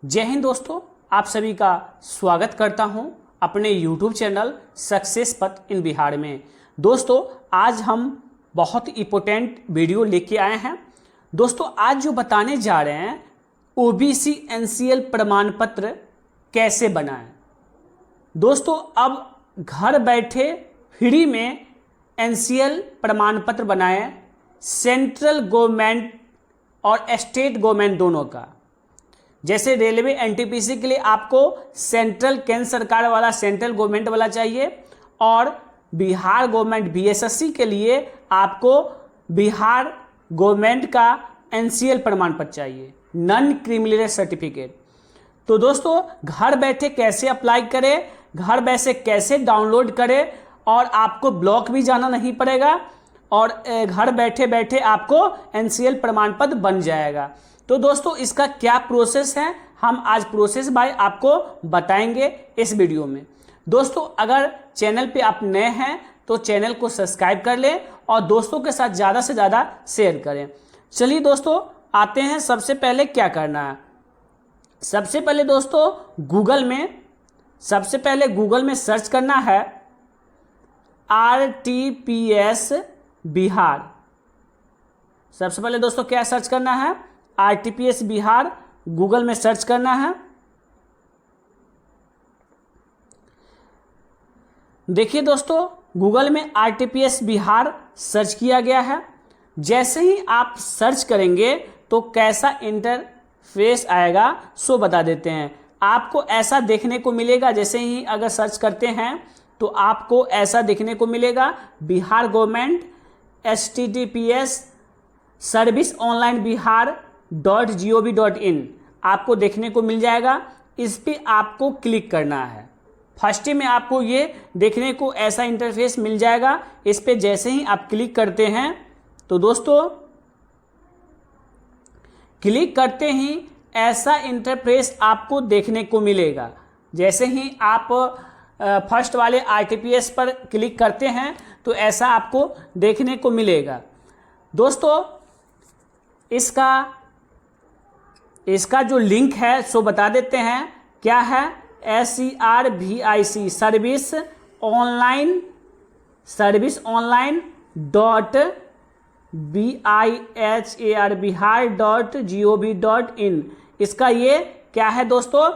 जय हिंद दोस्तों, आप सभी का स्वागत करता हूं अपने YouTube चैनल सक्सेस पथ इन बिहार में। दोस्तों आज हम बहुत इम्पोर्टेंट वीडियो लेके आए हैं। दोस्तों आज जो बताने जा रहे हैं OBC NCL प्रमाण पत्र कैसे बनाएं। दोस्तों अब घर बैठे फ्री में NCL प्रमाण पत्र बनाएं, सेंट्रल गवर्नमेंट और स्टेट गवर्नमेंट दोनों का। जैसे रेलवे NTPC के लिए आपको सेंट्रल केंद्र सरकार वाला सेंट्रल गवर्नमेंट वाला चाहिए और बिहार गवर्नमेंट BSSC के लिए आपको बिहार गवर्नमेंट का NCL प्रमाण पत्र चाहिए, नॉन क्रिमिनल सर्टिफिकेट। तो दोस्तों घर बैठे कैसे अप्लाई करें, घर बैठे कैसे डाउनलोड करें और आपको ब्लॉक भी जाना नहीं पड़ेगा और घर बैठे बैठे आपको NCL प्रमाण पत्र बन जाएगा। तो दोस्तों इसका क्या प्रोसेस है, हम आज प्रोसेस बाय आपको बताएंगे इस वीडियो में। दोस्तों अगर चैनल पे आप नए हैं तो चैनल को सब्सक्राइब कर लें और दोस्तों के साथ ज़्यादा से ज़्यादा शेयर करें। चलिए दोस्तों आते हैं, सबसे पहले क्या करना है। सबसे पहले दोस्तों गूगल में सर्च करना है RTPS बिहार। सबसे पहले दोस्तों क्या सर्च करना है, RTPS बिहार गूगल में सर्च करना है। देखिए दोस्तों गूगल में RTPS बिहार सर्च किया गया है। जैसे ही आप सर्च करेंगे तो कैसा इंटरफेस आएगा सो बता देते हैं। आपको ऐसा देखने को मिलेगा, जैसे ही अगर सर्च करते हैं तो आपको ऐसा देखने को मिलेगा, Bihar government HTTPS service online bihargovin आपको देखने को मिल जाएगा। इस पे आपको क्लिक करना है। फर्स्ट में आपको ये देखने को ऐसा इंटरफेस मिल जाएगा। इस पे जैसे ही आप क्लिक करते हैं तो दोस्तों क्लिक करते ही ऐसा इंटरफेस आपको देखने को मिलेगा। जैसे ही आप फर्स्ट वाले RTPS पर क्लिक करते हैं तो ऐसा आपको देखने को मिलेगा। दोस्तों इसका जो लिंक है सो बता देते हैं, क्या है, SERVIC सर्विस ऑनलाइन .bihar.gov.in। इसका ये क्या है दोस्तों,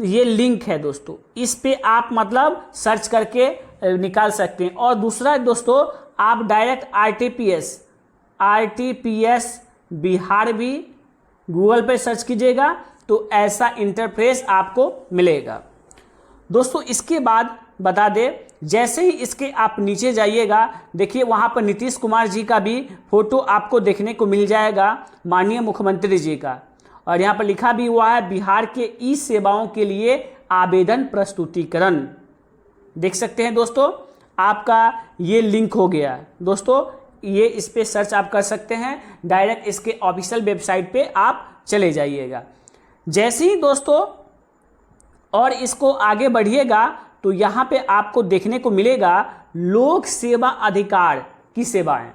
ये लिंक है दोस्तों। इस पे आप मतलब सर्च करके निकाल सकते हैं। और दूसरा दोस्तों आप डायरेक्ट RTPS बिहार भी गूगल पे सर्च कीजिएगा तो ऐसा इंटरफेस आपको मिलेगा। दोस्तों इसके बाद बता दें, जैसे ही इसके आप नीचे जाइएगा, देखिए वहाँ पर नीतीश कुमार जी का भी फोटो आपको देखने को मिल जाएगा, माननीय मुख्यमंत्री जी का। और यहाँ पर लिखा भी हुआ है बिहार के ई सेवाओं के लिए आवेदन प्रस्तुतिकरण। देख सकते हैं दोस्तों, आपका ये लिंक हो गया। दोस्तों ये इस पे सर्च आप कर सकते हैं, डायरेक्ट इसके ऑफिशियल वेबसाइट पे आप चले जाइएगा। जैसे ही दोस्तों और इसको आगे बढ़िएगा तो यहाँ पे आपको देखने को मिलेगा लोक सेवा अधिकार की सेवाएं,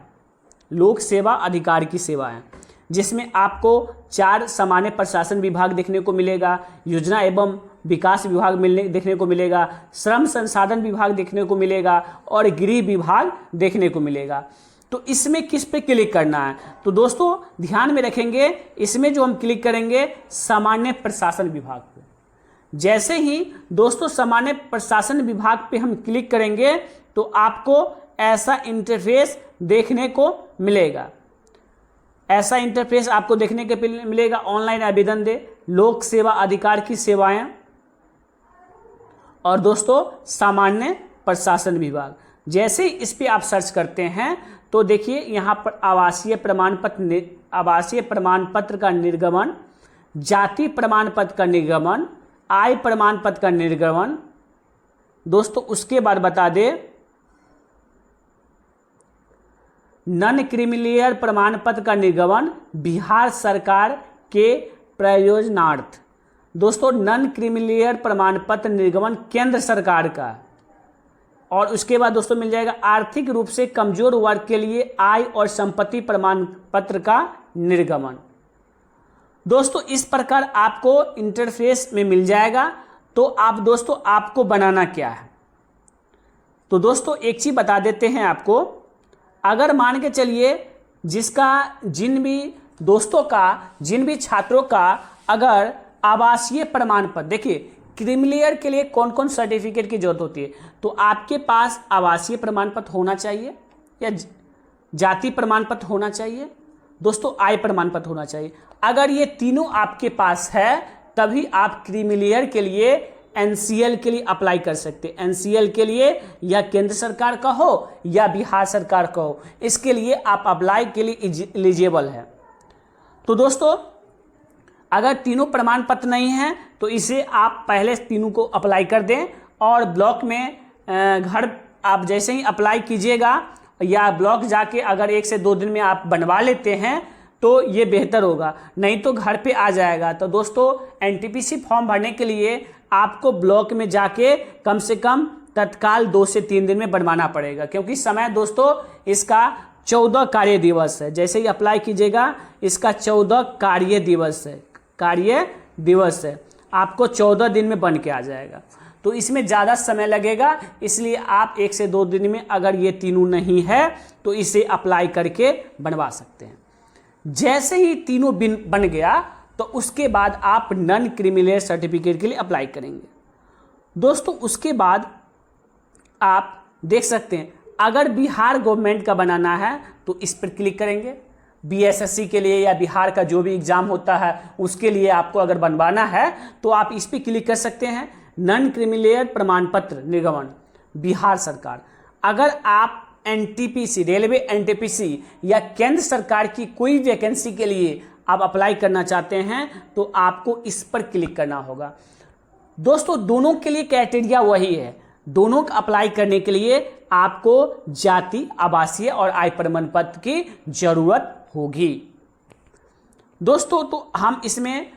लोक सेवा अधिकार की सेवाएं, जिसमें आपको 4 सामान्य प्रशासन विभाग देखने को मिलेगा, योजना एवं विकास विभाग देखने को मिलेगा, श्रम संसाधन विभाग देखने को मिलेगा और गृह विभाग देखने को मिलेगा। तो इसमें किस पे क्लिक करना है, तो दोस्तों ध्यान में रखेंगे, इसमें जो हम क्लिक करेंगे सामान्य प्रशासन विभाग पे। जैसे ही दोस्तों सामान्य प्रशासन विभाग पे हम क्लिक करेंगे तो आपको ऐसा इंटरफेस देखने को मिलेगा। ऐसा इंटरफेस आपको देखने के मिलेगा, ऑनलाइन आवेदन दे, लोक सेवा अधिकार की सेवाएं और दोस्तों सामान्य प्रशासन विभाग। जैसे ही इस पे आप सर्च करते हैं तो देखिए यहाँ पर आवासीय प्रमाण पत्र का निर्गमन, जाति प्रमाण पत्र का निर्गमन, आय प्रमाण पत्र का निर्गमन। दोस्तों उसके बाद बता दें नॉन क्रिमिनल प्रमाण पत्र का निर्गमन बिहार सरकार के प्रयोजनार्थ। दोस्तों नॉन क्रिमिनल प्रमाण पत्र निर्गमन केंद्र सरकार का। और उसके बाद दोस्तों मिल जाएगा आर्थिक रूप से कमजोर वर्ग के लिए आय और संपत्ति प्रमाण पत्र का निर्गमन। दोस्तों इस प्रकार आपको इंटरफेस में मिल जाएगा। तो आप दोस्तों आपको बनाना क्या है, तो दोस्तों एक चीज बता देते हैं आपको। अगर मान के चलिए जिन भी छात्रों का अगर आवासीय प्रमाण पत्र, देखिए क्रीमी लेयर के लिए कौन कौन सर्टिफिकेट की जरूरत होती है, तो आपके पास आवासीय प्रमाण पत्र होना चाहिए, या जाति प्रमाण पत्र होना चाहिए, दोस्तों आय प्रमाण पत्र होना चाहिए। अगर ये तीनों आपके पास है तभी आप क्रीमी लेयर के लिए एनसीएल के लिए अप्लाई कर सकते हैं। एनसीएल के लिए या केंद्र सरकार का हो या बिहार सरकार का हो, इसके लिए आप अप्लाई के लिए एलिजिबल है। तो दोस्तों अगर तीनों प्रमाण पत्र नहीं है तो इसे आप पहले तीनों को अप्लाई कर दें, और ब्लॉक में घर आप जैसे ही अप्लाई कीजिएगा या ब्लॉक जाके अगर 1 से 2 दिन में आप बनवा लेते हैं तो ये बेहतर होगा, नहीं तो घर पे आ जाएगा। तो दोस्तों एनटीपीसी फॉर्म भरने के लिए आपको ब्लॉक में जाके कम से कम तत्काल 2 से 3 दिन में बनवाना पड़ेगा, क्योंकि समय दोस्तों इसका 14 कार्य दिवस है। जैसे ही अप्लाई कीजिएगा इसका 14 कार्य दिवस है, आपको 14 दिन में बन के आ जाएगा। तो इसमें ज़्यादा समय लगेगा, इसलिए आप 1 से 2 दिन में अगर ये तीनों नहीं है तो इसे अप्लाई करके बनवा सकते हैं। जैसे ही तीनों बन गया तो उसके बाद आप नॉन क्रीमी लेयर सर्टिफिकेट के लिए अप्लाई करेंगे। दोस्तों उसके बाद आप देख सकते हैं अगर बिहार गवर्नमेंट का बनाना है तो इस पर क्लिक करेंगे। बीएसएससी के लिए या बिहार का जो भी एग्जाम होता है उसके लिए आपको अगर बनवाना है तो आप इस पर क्लिक कर सकते हैं। नॉन क्रीमी लेयर प्रमाण पत्र निर्गमन बिहार सरकार। अगर आप एनटीपीसी, रेलवे एनटीपीसी या केंद्र सरकार की कोई वैकेंसी के लिए आप अप्लाई करना चाहते हैं तो आपको इस पर क्लिक करना होगा। दोस्तों दोनों के लिए क्राइटेरिया वही है, दोनों का अप्लाई करने के लिए आपको जाति, आवासीय और आय प्रमाण पत्र की जरूरत होगी। दोस्तों तो हम इसमें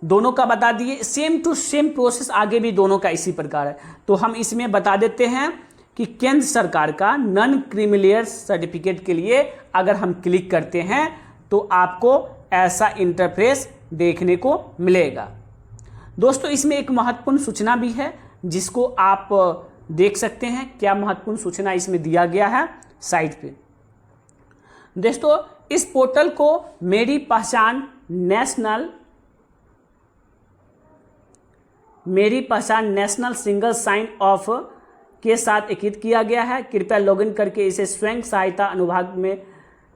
दोनों का बता दिए, सेम टू सेम प्रोसेस आगे भी दोनों का इसी प्रकार है। तो हम इसमें बता देते हैं कि केंद्र सरकार का नॉन क्रीमी लेयर सर्टिफिकेट के लिए अगर हम क्लिक करते हैं तो आपको ऐसा इंटरफेस देखने को मिलेगा। दोस्तों इसमें एक महत्वपूर्ण सूचना भी है जिसको आप देख सकते हैं। क्या महत्वपूर्ण सूचना इसमें दिया गया है साइट पे। दोस्तों इस पोर्टल को मेरी पहचान नेशनल सिंगल साइन ऑफ के साथ एकीकृत किया गया है। कृपया लॉगिन करके इसे स्वयं सहायता अनुभाग में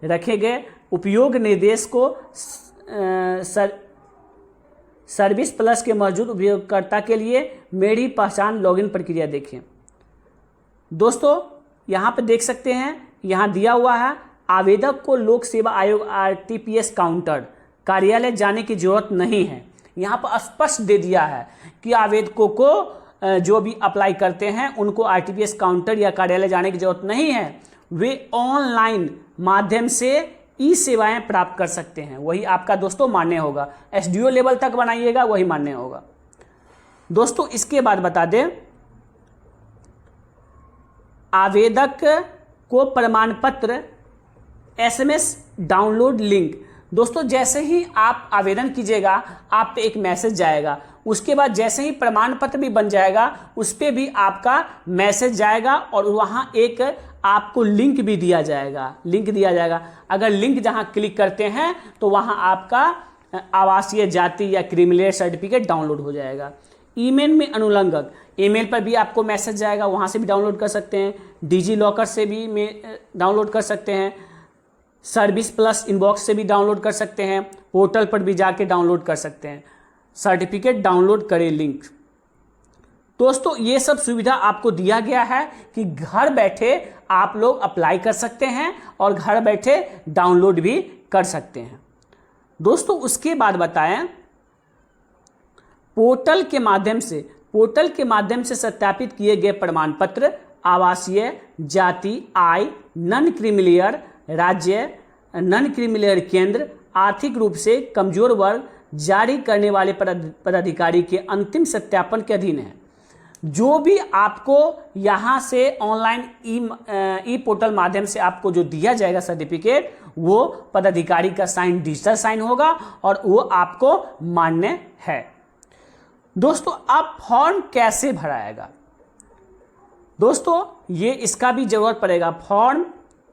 रखे गए उपयोग निर्देश को सर्विस प्लस के मौजूद उपयोगकर्ता के लिए मेरी पहचान लॉगिन प्रक्रिया देखें। दोस्तों यहाँ पे देख सकते हैं, यहाँ दिया हुआ है आवेदक को लोक सेवा आयोग आरटीपीएस काउंटर कार्यालय जाने की जरूरत नहीं है। यहाँ पर स्पष्ट दे दिया है कि आवेदकों को जो भी अप्लाई करते हैं उनको आरटीपीएस काउंटर या कार्यालय जाने की जरूरत नहीं है, वे ऑनलाइन माध्यम से ई सेवाएं प्राप्त कर सकते हैं। वही आपका दोस्तों मान्य होगा, एसडीओ लेवल तक बनाइएगा वही मान्य होगा। दोस्तों इसके बाद बता दें आवेदक को प्रमाण पत्र एसएमएस डाउनलोड लिंक। दोस्तों जैसे ही आप आवेदन कीजिएगा आप पे एक मैसेज जाएगा, उसके बाद जैसे ही प्रमाण पत्र भी बन जाएगा उस पर भी आपका मैसेज जाएगा और वहाँ एक आपको लिंक भी दिया जाएगा। अगर लिंक जहाँ क्लिक करते हैं तो वहाँ आपका आवासीय जाति या क्रीमी लेयर सर्टिफिकेट डाउनलोड हो जाएगा। ईमेल में अनुलंघक, ईमेल पर भी आपको मैसेज जाएगा, वहाँ से भी डाउनलोड कर सकते हैं। डिजी लॉकर से भी डाउनलोड कर सकते हैं, सर्विस प्लस इनबॉक्स से भी डाउनलोड कर सकते हैं, पोर्टल पर भी जाके डाउनलोड कर सकते हैं। सर्टिफिकेट डाउनलोड करें लिंक। दोस्तों ये सब सुविधा आपको दिया गया है कि घर बैठे आप लोग अप्लाई कर सकते हैं और घर बैठे डाउनलोड भी कर सकते हैं। दोस्तों उसके बाद बताएं पोर्टल के माध्यम से सत्यापित किए गए प्रमाण पत्र आवासीय, जाति, आय, नॉन क्रीमी लेयर राज्य, नॉन क्रीमी लेयर केंद्र, आर्थिक रूप से कमजोर वर्ग जारी करने वाले पदाधिकारी के अंतिम सत्यापन के अधीन है। जो भी आपको यहाँ से ऑनलाइन ई पोर्टल माध्यम से आपको जो दिया जाएगा सर्टिफिकेट वो पदाधिकारी का साइन डिजिटल साइन होगा और वो आपको मान्य है। दोस्तों अब फॉर्म कैसे भराएगा, दोस्तों ये इसका भी जरूरत पड़ेगा। फॉर्म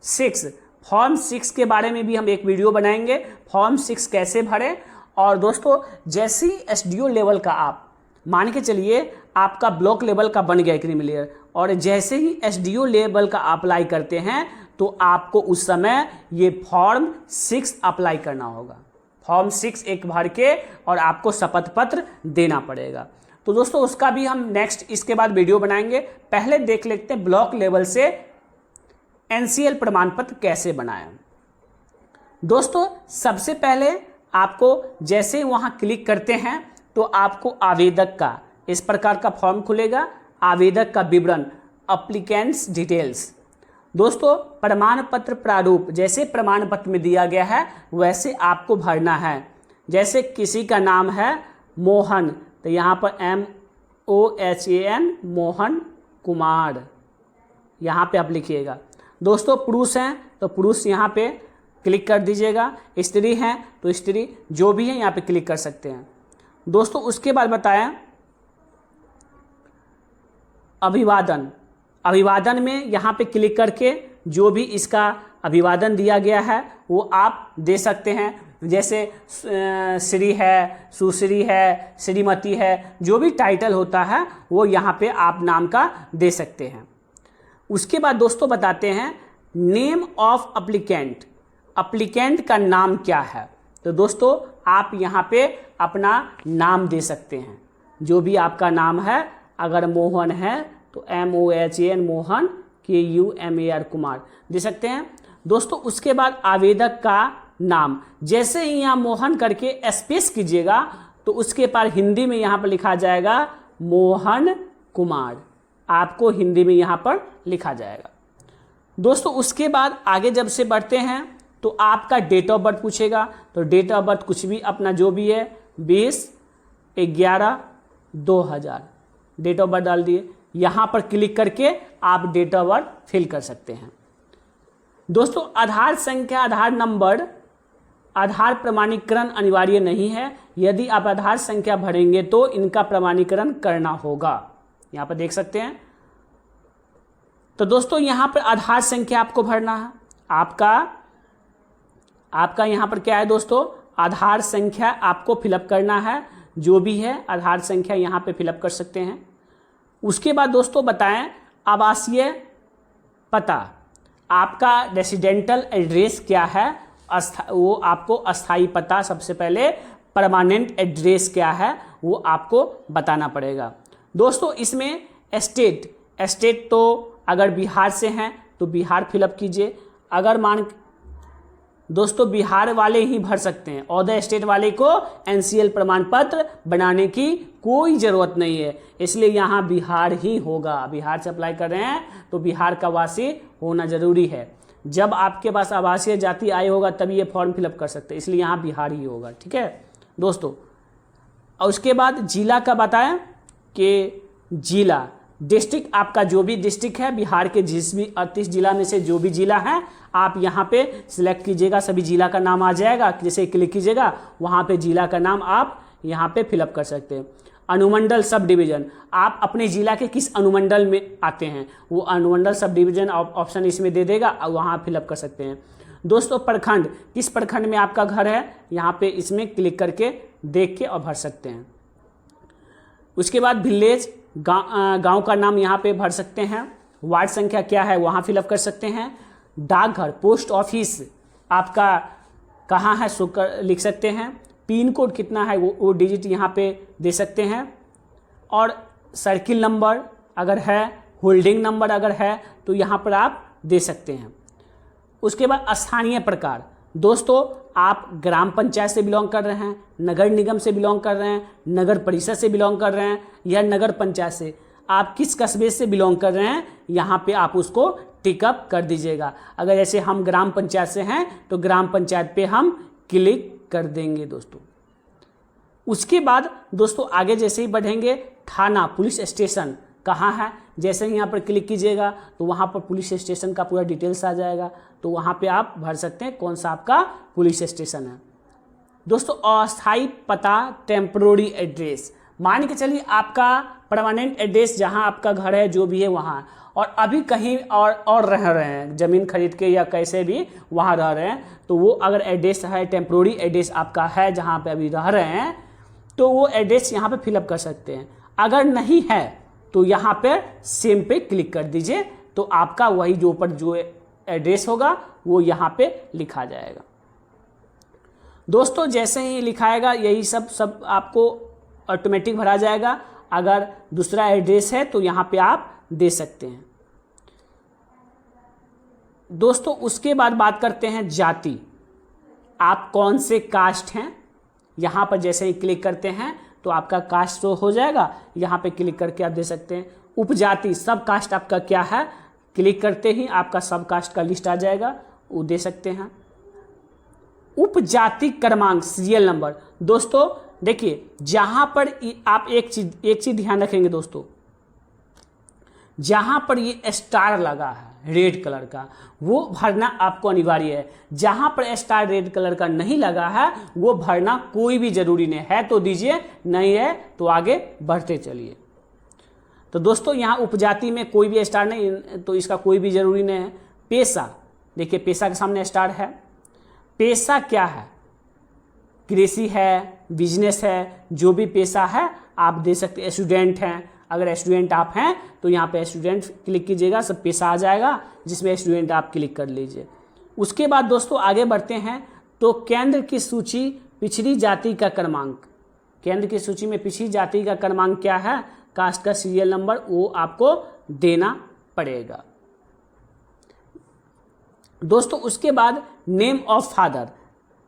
6 के बारे में भी हम एक वीडियो बनाएंगे, फॉर्म 6 कैसे भरें। और दोस्तों जैसे ही एसडीओ लेवल का आप मान के चलिए आपका ब्लॉक लेवल का बन गया क्रीमिलियर, और जैसे ही एसडीओ लेवल का अप्लाई करते हैं तो आपको उस समय ये फॉर्म 6 अप्लाई करना होगा। फॉर्म 6 एक भर के और आपको शपथ पत्र देना पड़ेगा। तो दोस्तों उसका भी हम नेक्स्ट इसके बाद वीडियो बनाएंगे। पहले देख लेते हैं ब्लॉक लेवल से एनसीएल प्रमाण पत्र कैसे बनाएं। दोस्तों सबसे पहले आपको जैसे वहां क्लिक करते हैं तो आपको आवेदक का इस प्रकार का फॉर्म खुलेगा, आवेदक का विवरण, अप्लीकेंट्स डिटेल्स। दोस्तों प्रमाण पत्र प्रारूप जैसे प्रमाण पत्र में दिया गया है वैसे आपको भरना है। जैसे किसी का नाम है मोहन, तो यहाँ पर MOHAN मोहन कुमार यहाँ पे आप लिखिएगा। दोस्तों पुरुष हैं तो पुरुष यहाँ पे क्लिक कर दीजिएगा, स्त्री हैं तो स्त्री, जो भी है यहाँ पे क्लिक कर सकते हैं। दोस्तों उसके बाद बताएं अभिवादन में यहाँ पे क्लिक करके जो भी इसका अभिवादन दिया गया है वो आप दे सकते हैं। जैसे श्री है, सुश्री है, श्रीमती है, जो भी टाइटल होता है वो यहाँ पे आप नाम का दे सकते हैं। उसके बाद दोस्तों बताते हैं नेम ऑफ अप्लीकेंट का नाम क्या है। तो दोस्तों आप यहाँ पे अपना नाम दे सकते हैं, जो भी आपका नाम है। अगर मोहन है तो MOHAN मोहन, KUMAR कुमार दे सकते हैं। दोस्तों उसके बाद आवेदक का नाम, जैसे ही यहाँ मोहन करके स्पेस कीजिएगा तो उसके बाद हिंदी में यहाँ पर लिखा जाएगा मोहन कुमार, आपको हिंदी में यहाँ पर लिखा जाएगा। दोस्तों उसके बाद आगे जब से बढ़ते हैं तो आपका डेट ऑफ बर्थ पूछेगा, तो डेट ऑफ बर्थ कुछ भी अपना जो भी है 20/11/2000 डेट ऑफ बर्थ डाल दिए। यहाँ पर क्लिक करके आप डेट ऑफ बर्थ फिल कर सकते हैं। दोस्तों आधार संख्या, आधार नंबर, आधार प्रमाणीकरण अनिवार्य नहीं है। यदि आप आधार संख्या भरेंगे तो इनका प्रमाणीकरण करना होगा, यहाँ पर देख सकते हैं। तो दोस्तों यहाँ पर आधार संख्या आपको भरना है। आपका यहाँ पर क्या है दोस्तों, आधार संख्या आपको फिलअप करना है, जो भी है आधार संख्या यहाँ पे फिलअप कर सकते हैं। उसके बाद दोस्तों बताएं आवासीय पता, आपका रेसिडेंटल एड्रेस क्या है, वो आपको अस्थाई पता, सबसे पहले परमानेंट एड्रेस क्या है वो आपको बताना पड़ेगा। दोस्तों इसमें स्टेट तो अगर बिहार से हैं तो बिहार फिलअप कीजिए। अगर दोस्तों बिहार वाले ही भर सकते हैं, अदर स्टेट वाले को एनसीएल प्रमाण पत्र बनाने की कोई ज़रूरत नहीं है, इसलिए यहाँ बिहार ही होगा। बिहार से अप्लाई कर रहे हैं तो बिहार का वासी होना ज़रूरी है। जब आपके पास आवासीय जाति आय होगा तभी ये फॉर्म फिलअप कर सकते हैं, इसलिए यहाँ बिहार ही होगा। ठीक है दोस्तों। और उसके बाद जिला का बताएं कि जिला, डिस्ट्रिक्ट, आपका जो भी डिस्ट्रिक्ट है बिहार के जिस भी 38 जिला में से जो भी जिला है आप यहाँ पे सिलेक्ट कीजिएगा, सभी जिला का नाम आ जाएगा। जैसे क्लिक कीजिएगा वहाँ पे जिला का नाम आप यहाँ पे फिलअप कर सकते हैं। अनुमंडल सब डिवीजन, आप अपने जिला के किस अनुमंडल में आते हैं वो अनुमंडल सब डिवीजन ऑप्शन इसमें दे देगा और वहाँ फिलअप कर सकते हैं। दोस्तों प्रखंड, किस प्रखंड में आपका घर है यहाँ पे इसमें क्लिक करके देख के और भर सकते हैं। उसके बाद विलेज, गांव का नाम यहाँ पे भर सकते हैं। वार्ड संख्या क्या है वहाँ फिलअप कर सकते हैं। डाकघर, पोस्ट ऑफिस आपका कहाँ है सो लिख सकते हैं। पिन कोड कितना है वो डिजिट यहाँ पे दे सकते हैं। और सर्किल नंबर अगर है, होल्डिंग नंबर अगर है तो यहाँ पर आप दे सकते हैं। उसके बाद स्थानीय प्रकार, दोस्तों आप ग्राम पंचायत से बिलोंग कर रहे हैं, नगर निगम से बिलोंग कर रहे हैं, नगर परिषद से बिलोंग कर रहे हैं या नगर पंचायत से, आप किस कस्बे से बिलोंग कर रहे हैं यहाँ पे आप उसको टिकअप कर दीजिएगा। अगर जैसे हम ग्राम पंचायत से हैं तो ग्राम पंचायत पे हम क्लिक कर देंगे दोस्तों। उसके बाद दोस्तों आगे जैसे ही बढ़ेंगे थाना, पुलिस स्टेशन, कहाँ है। जैसे ही यहाँ पर क्लिक कीजिएगा तो वहाँ पर पुलिस स्टेशन का पूरा डिटेल्स आ जाएगा, तो वहाँ पे आप भर सकते हैं कौन सा आपका पुलिस स्टेशन है। दोस्तों अस्थायी पता टेम्परोरी एड्रेस, मान के चलिए आपका परमानेंट एड्रेस जहाँ आपका घर है जो भी है वहाँ, और अभी कहीं और रह रहे हैं ज़मीन खरीद के या कैसे भी वहाँ रह रहे हैं, तो वो अगर एड्रेस है टेम्परोरी एड्रेस आपका है जहाँ पे अभी रह रहे हैं, तो वो एड्रेस यहाँ पे फिलअप कर सकते हैं। अगर नहीं है तो यहाँ पे सेम पे क्लिक कर दीजिए, तो आपका वही जो ऊपर जो एड्रेस होगा वो यहाँ पे लिखा जाएगा। दोस्तों जैसे ही लिखाएगा यही सब आपको ऑटोमेटिक भरा जाएगा। अगर दूसरा एड्रेस है तो यहाँ पे आप दे सकते हैं। दोस्तों उसके बाद बात करते हैं जाति, आप कौन से कास्ट हैं। यहाँ पर जैसे ही क्लिक करते हैं तो आपका कास्ट तो हो जाएगा, यहाँ पे क्लिक करके आप दे सकते हैं। उपजाति, सब कास्ट आपका क्या है, क्लिक करते ही आपका सब कास्ट का लिस्ट आ जाएगा, वो दे सकते हैं। उपजाति क्रमांक सीरियल नंबर, दोस्तों देखिए जहाँ पर आप एक चीज ध्यान रखेंगे दोस्तों, जहाँ पर ये स्टार लगा है रेड कलर का वो भरना आपको अनिवार्य है। जहाँ पर स्टार रेड कलर का नहीं लगा है वो भरना कोई भी जरूरी नहीं है, तो दीजिए, नहीं है तो आगे बढ़ते चलिए। तो दोस्तों यहाँ उपजाति में कोई भी स्टार नहीं, तो इसका कोई भी जरूरी नहीं है। पेशा, देखिए पेशा के सामने स्टार है। पेशा क्या है, कृषि है, बिजनेस है, जो भी पेशा है आप दे सकते हैं। स्टूडेंट हैं, अगर स्टूडेंट आप हैं तो यहाँ पे स्टूडेंट क्लिक कीजिएगा, सब पेशा आ जाएगा जिसमें स्टूडेंट आप क्लिक कर लीजिए। उसके बाद दोस्तों आगे बढ़ते हैं, तो केंद्र की सूची पिछड़ी जाति का क्रमांक, केंद्र की सूची में पिछड़ी जाति का क्रमांक क्या है, कास्ट का सीरियल नंबर, वो आपको देना पड़ेगा। दोस्तों उसके बाद नेम ऑफ फादर,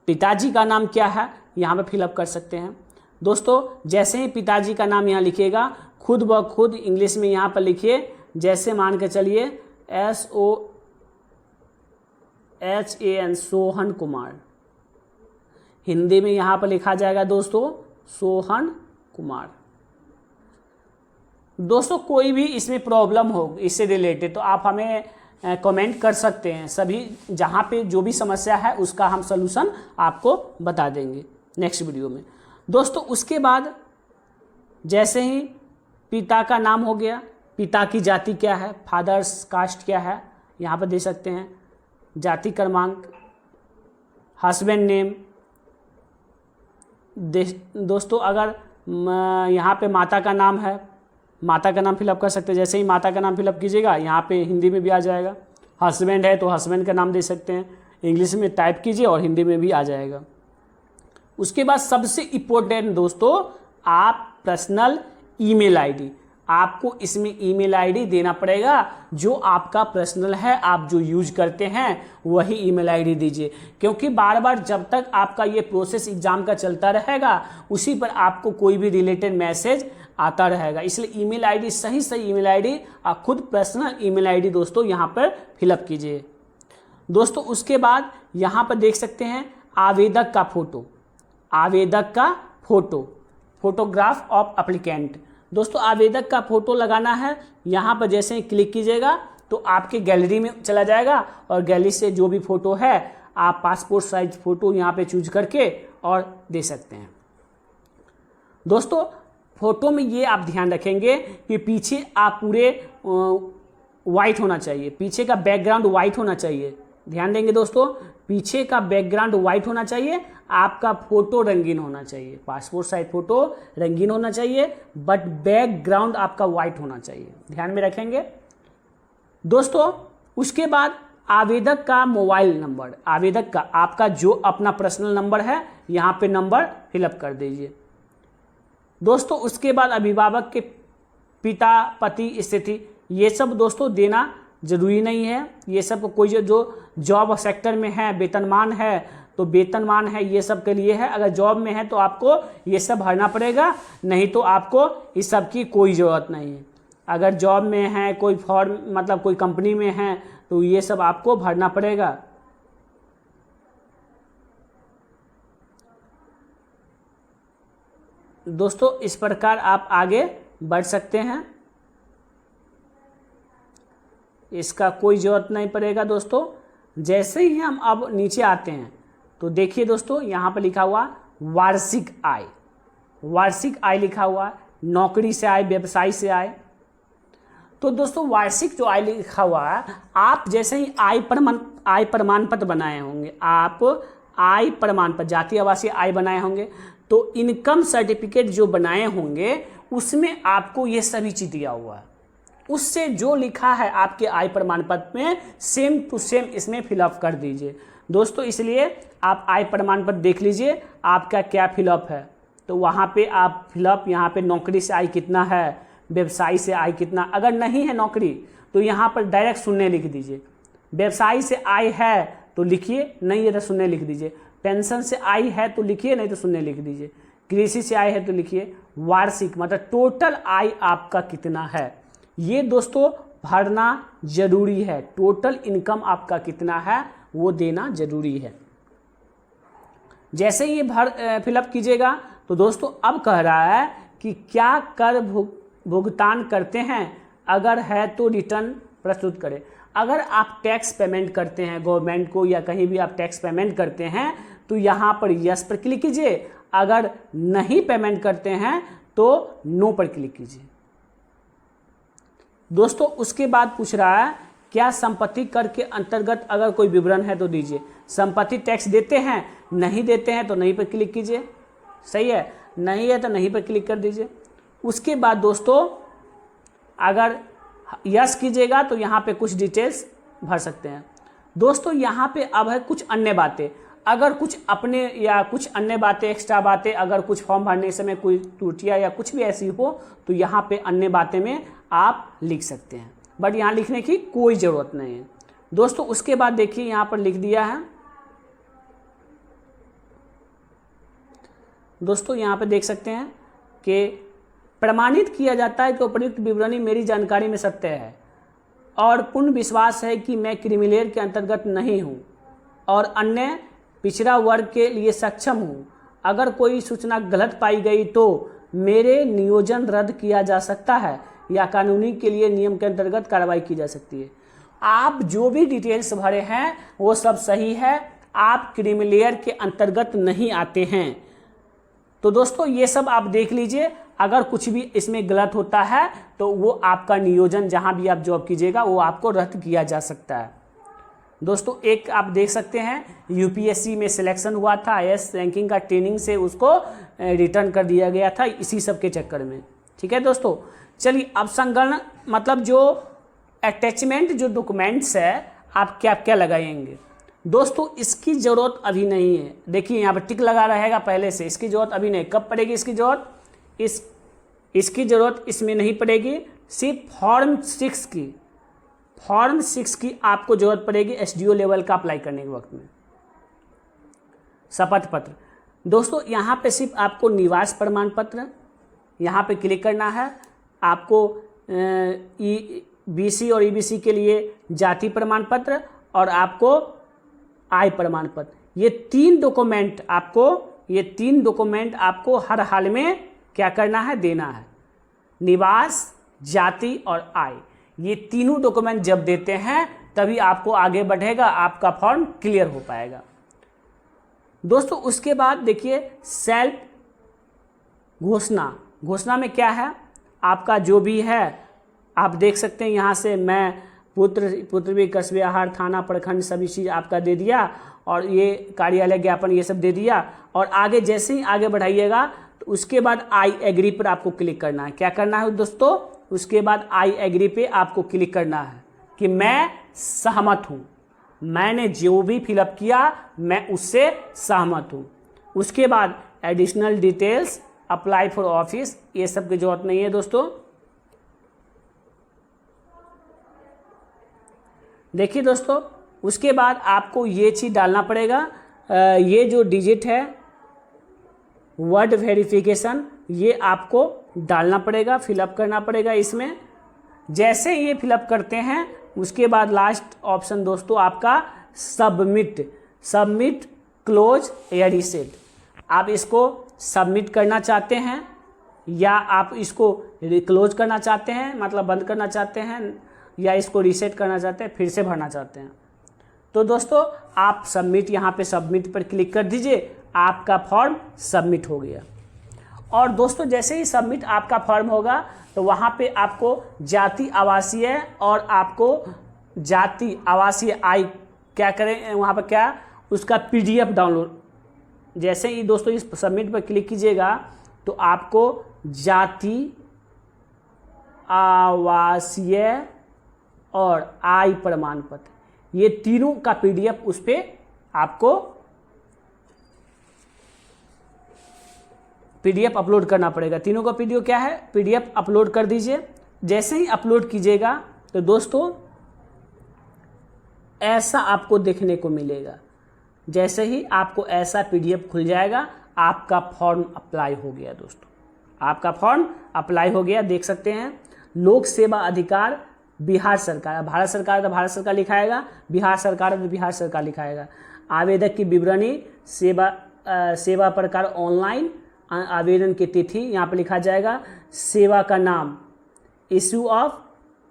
पिताजी का नाम क्या है, यहाँ पे फिलअप कर सकते हैं। दोस्तों जैसे ही पिताजी का नाम यहाँ लिखिएगा, खुद ब खुद इंग्लिश में यहाँ पर लिखिए, जैसे मान के चलिए SOHAN सोहन कुमार, हिंदी में यहाँ पर लिखा जाएगा दोस्तों सोहन कुमार। दोस्तों कोई भी इसमें प्रॉब्लम हो इससे रिलेटेड तो आप हमें कमेंट कर सकते हैं, सभी जहाँ पे जो भी समस्या है उसका हम सलूशन आपको बता देंगे नेक्स्ट वीडियो में। दोस्तों उसके बाद जैसे ही पिता का नाम हो गया, पिता की जाति क्या है, फादर्स कास्ट क्या है, यहाँ पर दे सकते हैं। जाति क्रमांक, हस्बैंड नेम। दोस्तों अगर यहाँ पे माता का नाम है, माता का नाम फिलअप कर सकते हैं। जैसे ही माता का नाम फिलअप कीजिएगा यहाँ पे हिंदी में भी आ जाएगा। हस्बैंड है तो हस्बैंड का नाम दे सकते हैं, इंग्लिश में टाइप कीजिए और हिंदी में भी आ जाएगा। उसके बाद सबसे इम्पोर्टेंट दोस्तों, आप पर्सनल ईमेल आईडी, आपको इसमें ईमेल आईडी देना पड़ेगा जो आपका पर्सनल है, आप जो यूज करते हैं वही ईमेल आईडी दीजिए, क्योंकि बार बार जब तक आपका ये प्रोसेस एग्जाम का चलता रहेगा उसी पर आपको कोई भी रिलेटेड मैसेज आता रहेगा। इसलिए ईमेल आईडी, सही ईमेल आईडी, आप खुद पर्सनल ईमेल आईडी दोस्तों यहाँ पर फिलअप कीजिए। दोस्तों उसके बाद यहाँ पर देख सकते हैं आवेदक का फोटो, आवेदक का फोटो, फोटोग्राफ ऑफ एप्लीकेंट। दोस्तों आवेदक का फोटो लगाना है, यहाँ पर जैसे ही क्लिक कीजिएगा तो आपके गैलरी में चला जाएगा और गैलरी से जो भी फोटो है आप पासपोर्ट साइज फोटो यहाँ पे चूज करके और दे सकते हैं। दोस्तों फोटो में ये आप ध्यान रखेंगे कि पीछे आप पूरे वाइट होना चाहिए, पीछे का बैकग्राउंड वाइट होना चाहिए। ध्यान देंगे दोस्तों, पीछे का बैकग्राउंड वाइट होना चाहिए, आपका फोटो रंगीन होना चाहिए, पासपोर्ट साइज फोटो रंगीन होना चाहिए, बट बैकग्राउंड आपका वाइट होना चाहिए, ध्यान में रखेंगे। दोस्तों उसके बाद आवेदक का मोबाइल नंबर, आवेदक का आपका जो अपना पर्सनल नंबर है यहाँ पे नंबर फिलअप कर दीजिए। दोस्तों उसके बाद अभिभावक के पिता, पति, स्थिति, ये सब दोस्तों देना जरूरी नहीं है। ये सब कोई जो जॉब सेक्टर में है, वेतनमान है तो वेतनमान है, ये सब के लिए है। अगर जॉब में है तो आपको ये सब भरना पड़ेगा, नहीं तो आपको इस सब की कोई ज़रूरत नहीं है। अगर जॉब में है, कोई फॉर्म मतलब कोई कंपनी में है तो ये सब आपको भरना पड़ेगा। दोस्तों इस प्रकार आप आगे बढ़ सकते हैं। इसका कोई ज़रूरत नहीं पड़ेगा दोस्तों। जैसे ही हम अब नीचे आते हैं तो देखिए दोस्तों, यहाँ पर लिखा हुआ वार्षिक आय, वार्षिक आय लिखा हुआ है, नौकरी से आय, व्यवसाय से आय। तो दोस्तों वार्षिक जो आय लिखा हुआ है, आप जैसे ही आय प्रमाण पत्र बनाए होंगे, आप आय प्रमाण पत्र, जातीय आवासीय आय बनाए होंगे, तो इनकम सर्टिफिकेट जो बनाए होंगे उसमें आपको ये सभी चीज दिया हुआ है। उससे जो लिखा है आपके आय प्रमाण पत्र में सेम टू सेम इसमें फिलअप कर दीजिए दोस्तों। इसलिए आप आय प्रमाण पत्र देख लीजिए आपका क्या फिलअप है, तो वहाँ पे आप फिलअप, यहाँ पे नौकरी से आय कितना है, व्यवसाय से आय कितना, अगर नहीं है नौकरी तो यहाँ पर डायरेक्ट शून्य लिख दीजिए। व्यवसाय से आय है तो लिखिए, नहीं है तो शून्य लिख दीजिए। पेंशन से आय है तो लिखिए, नहीं तो शून्य लिख दीजिए। कृषि से आय है तो लिखिए। वार्षिक मतलब टोटल आय आपका कितना है, ये दोस्तों भरना जरूरी है। टोटल इनकम आपका कितना है वो देना जरूरी है। जैसे ही ये फिलअप कीजिएगा तो दोस्तों अब कह रहा है कि क्या कर भुगतान करते हैं, अगर है तो रिटर्न प्रस्तुत करें। अगर आप टैक्स पेमेंट करते हैं गवर्नमेंट को या कहीं भी आप टैक्स पेमेंट करते हैं तो यहाँ पर यस पर क्लिक कीजिए, अगर नहीं पेमेंट करते हैं तो नो पर क्लिक कीजिए। दोस्तों उसके बाद पूछ रहा है क्या संपत्ति कर के अंतर्गत अगर कोई विवरण है तो दीजिए। संपत्ति टैक्स देते हैं, नहीं देते हैं तो नहीं पर क्लिक कीजिए, सही है, नहीं है तो नहीं पर क्लिक कर दीजिए। उसके बाद दोस्तों अगर यस कीजिएगा तो यहाँ पे कुछ डिटेल्स भर सकते हैं। दोस्तों यहाँ पे अब है कुछ अन्य बातें, अगर कुछ अपने या कुछ अन्य बातें, एक्स्ट्रा बातें, अगर कुछ फॉर्म भरने समय कोई त्रुटियां या कुछ भी ऐसी हो तो यहाँ पे अन्य बातें में आप लिख सकते हैं, बट यहाँ लिखने की कोई ज़रूरत नहीं है दोस्तों। उसके बाद देखिए यहाँ पर लिख दिया है दोस्तों, यहाँ पे देख सकते हैं कि प्रमाणित किया जाता है कि उपयुक्त विवरणी मेरी जानकारी में सत्य है और पूर्ण विश्वास है कि मैं क्रिमिलेयर के अंतर्गत नहीं हूँ और अन्य पिछड़ा वर्ग के लिए सक्षम हूँ। अगर कोई सूचना गलत पाई गई तो मेरे नियोजन रद्द किया जा सकता है या कानूनी के लिए नियम के अंतर्गत कार्रवाई की जा सकती है। आप जो भी डिटेल्स भरे हैं वो सब सही है, आप क्रिमिलेयर के अंतर्गत नहीं आते हैं। तो दोस्तों ये सब आप देख लीजिए, अगर कुछ भी इसमें गलत होता है तो वो आपका नियोजन जहां भी आप जॉब कीजिएगा वो आपको रद्द किया जा सकता है। दोस्तों एक आप देख सकते हैं यूपीएससी में सिलेक्शन हुआ था, आईएएस रैंकिंग का ट्रेनिंग से उसको रिटर्न कर दिया गया था इसी सब के चक्कर में। ठीक है दोस्तों, चलिए अब संगणन मतलब जो अटैचमेंट जो डॉक्यूमेंट्स है आप क्या क्या लगाएंगे। दोस्तों इसकी ज़रूरत अभी नहीं है, देखिए यहाँ पर टिक लगा रहेगा पहले से, इसकी ज़रूरत अभी नहीं। कब पड़ेगी इसकी ज़रूरत, इसकी ज़रूरत इसमें नहीं पड़ेगी, सिर्फ फॉर्म 6 की आपको ज़रूरत पड़ेगी एसडीओ लेवल का अप्लाई करने के वक्त में। शपथ पत्र दोस्तों यहाँ पे सिर्फ आपको निवास प्रमाण पत्र यहाँ पे क्लिक करना है, आपको बीसी और ईबीसी के लिए जाति प्रमाण पत्र और आपको आय प्रमाण पत्र, ये तीन डॉक्यूमेंट आपको हर हाल में क्या करना है, देना है। निवास, जाति और आय, ये तीनों डॉक्यूमेंट जब देते हैं तभी आपको आगे बढ़ेगा, आपका फॉर्म क्लियर हो पाएगा। दोस्तों उसके बाद देखिए सेल्फ घोषणा में क्या है, आपका जो भी है आप देख सकते हैं यहाँ से मैं पुत्र कस्बे आहार थाना प्रखंड सभी चीज़ आपका दे दिया और ये कार्यालय ज्ञापन ये सब दे दिया। और आगे जैसे ही आगे बढ़ाइएगा तो उसके बाद आई एग्री पर आपको क्लिक करना है। क्या करना है दोस्तों, उसके बाद आई एग्री पे आपको क्लिक करना है कि मैं सहमत हूँ, मैंने जो भी फिलअप किया मैं उससे सहमत हूँ। उसके बाद additional details, apply for office, ये सब की जरूरत नहीं है दोस्तों। देखिए दोस्तों उसके बाद आपको ये चीज़ डालना पड़ेगा, ये जो डिजिट है वर्ड वेरिफिकेशन, ये आपको डालना पड़ेगा, फिलअप करना पड़ेगा इसमें। जैसे ये फिलअप करते हैं उसके बाद लास्ट ऑप्शन दोस्तों आपका सबमिट क्लोज या रीसेट। आप इसको सबमिट करना चाहते हैं या आप इसको क्लोज करना चाहते हैं, मतलब बंद करना चाहते हैं, या इसको रीसेट करना चाहते हैं, फिर से भरना चाहते हैं, तो दोस्तों आप सबमिट, यहाँ पे सबमिट पर क्लिक कर दीजिए, आपका फॉर्म सबमिट हो गया। और दोस्तों जैसे ही सबमिट आपका फॉर्म होगा तो वहाँ पे आपको जाति आवासीय और आपको जाति आवासीय आय क्या करें, वहाँ पर क्या उसका PDF डाउनलोड, जैसे ही दोस्तों इस सबमिट पर क्लिक कीजिएगा तो आपको जाति आवासीय और आय प्रमाण पत्र ये तीनों का PDF उस पर आपको PDF अपलोड करना पड़ेगा। तीनों का PDF क्या है, PDF अपलोड कर दीजिए। जैसे ही अपलोड कीजिएगा तो दोस्तों ऐसा आपको देखने को मिलेगा। जैसे ही आपको ऐसा PDF खुल जाएगा, आपका फॉर्म अप्लाई हो गया। दोस्तों आपका फॉर्म अप्लाई हो गया, देख सकते हैं। लोक सेवा अधिकार बिहार सरकार, भारत सरकार तो भारत सरकार लिखाएगा, बिहार सरकार तो बिहार सरकार लिखाएगा। आवेदक की विवरणी, सेवा प्रकार ऑनलाइन, आवेदन की तिथि यहाँ पर लिखा जाएगा, सेवा का नाम, issue of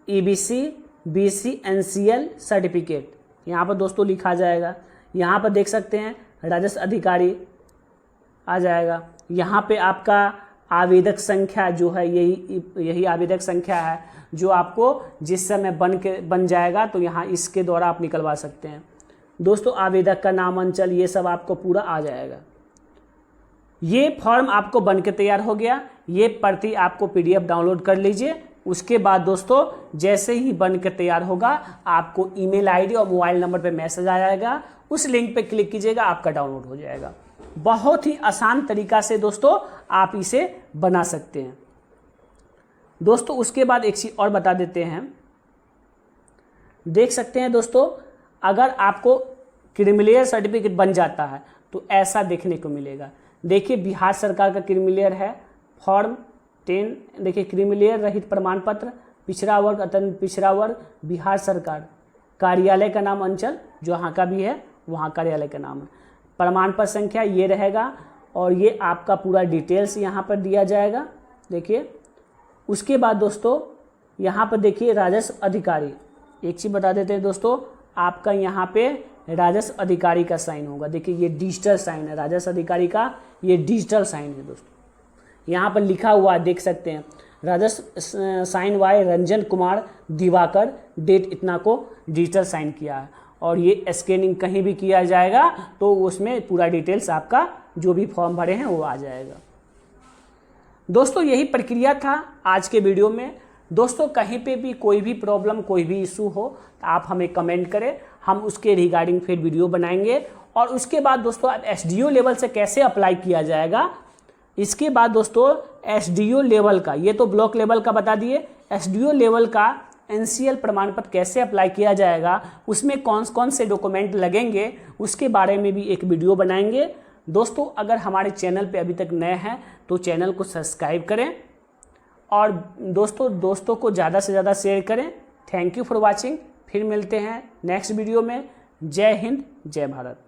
EBC BC NCL certificate यहाँ पर दोस्तों लिखा जाएगा। यहाँ पर देख सकते हैं राजस्व अधिकारी आ जाएगा। यहाँ पे आपका आवेदक संख्या जो है यही आवेदक संख्या है जो आपको जिस समय बन जाएगा तो यहाँ इसके द्वारा आप निकलवा सकते हैं। दोस्तों आवेदक का नाम, अंचल, ये सब आपको पूरा आ जाएगा। ये फॉर्म आपको बन के तैयार हो गया। ये प्रति आपको PDF डाउनलोड कर लीजिए। उसके बाद दोस्तों जैसे ही बन के तैयार होगा आपको ईमेल ID और मोबाइल नंबर पे मैसेज आ जाएगा, उस लिंक पे क्लिक कीजिएगा, आपका डाउनलोड हो जाएगा। बहुत ही आसान तरीका से दोस्तों आप इसे बना सकते हैं। दोस्तों उसके बाद एक चीज़ और बता देते हैं, देख सकते हैं दोस्तों अगर आपको क्रीमिलेयर सर्टिफिकेट बन जाता है तो ऐसा देखने को मिलेगा। देखिए बिहार सरकार का क्रीमिलेयर है, फॉर्म 10, देखिए क्रीमिलेयर रहित प्रमाण पत्र, पिछड़ा वर्ग अत्यंत पिछड़ा वर्ग, बिहार सरकार, कार्यालय का नाम, अंचल जहाँ का भी है वहाँ कार्यालय का नाम है, प्रमाण पत्र संख्या ये रहेगा और ये आपका पूरा डिटेल्स यहाँ पर दिया जाएगा। देखिए उसके बाद दोस्तों यहाँ पर देखिए राजस्व अधिकारी, एक चीज़ बता देते हैं दोस्तों, आपका यहाँ पे राजस्व अधिकारी का साइन होगा। देखिए ये डिजिटल साइन है, राजस्व अधिकारी का ये डिजिटल साइन है दोस्तों। यहाँ पर लिखा हुआ है, देख सकते हैं, राजस्व साइन वाई रंजन कुमार दिवाकर, डेट इतना को डिजिटल साइन किया है और ये स्कैनिंग कहीं भी किया जाएगा तो उसमें पूरा डिटेल्स आपका जो भी फॉर्म भरे हैं वो आ जाएगा। दोस्तों यही प्रक्रिया था आज के वीडियो में। दोस्तों कहीं पे भी कोई भी प्रॉब्लम, कोई भी इशू हो तो आप हमें कमेंट करें, हम उसके रिगार्डिंग फिर वीडियो बनाएंगे। और उसके बाद दोस्तों आप SDO लेवल से कैसे अप्लाई किया जाएगा, इसके बाद दोस्तों SDO लेवल का, ये तो ब्लॉक लेवल का बता दिए, SDO लेवल का NCL प्रमाण पत्र कैसे अप्लाई किया जाएगा, उसमें कौन कौन से डॉक्यूमेंट लगेंगे, उसके बारे में भी एक वीडियो बनाएंगे। दोस्तों अगर हमारे चैनल पे अभी तक नए हैं तो चैनल को सब्सक्राइब करें और दोस्तों को ज़्यादा से ज़्यादा शेयर करें। Thank you for watching. फिर मिलते हैं नेक्स्ट वीडियो में। जय हिंद, जय भारत।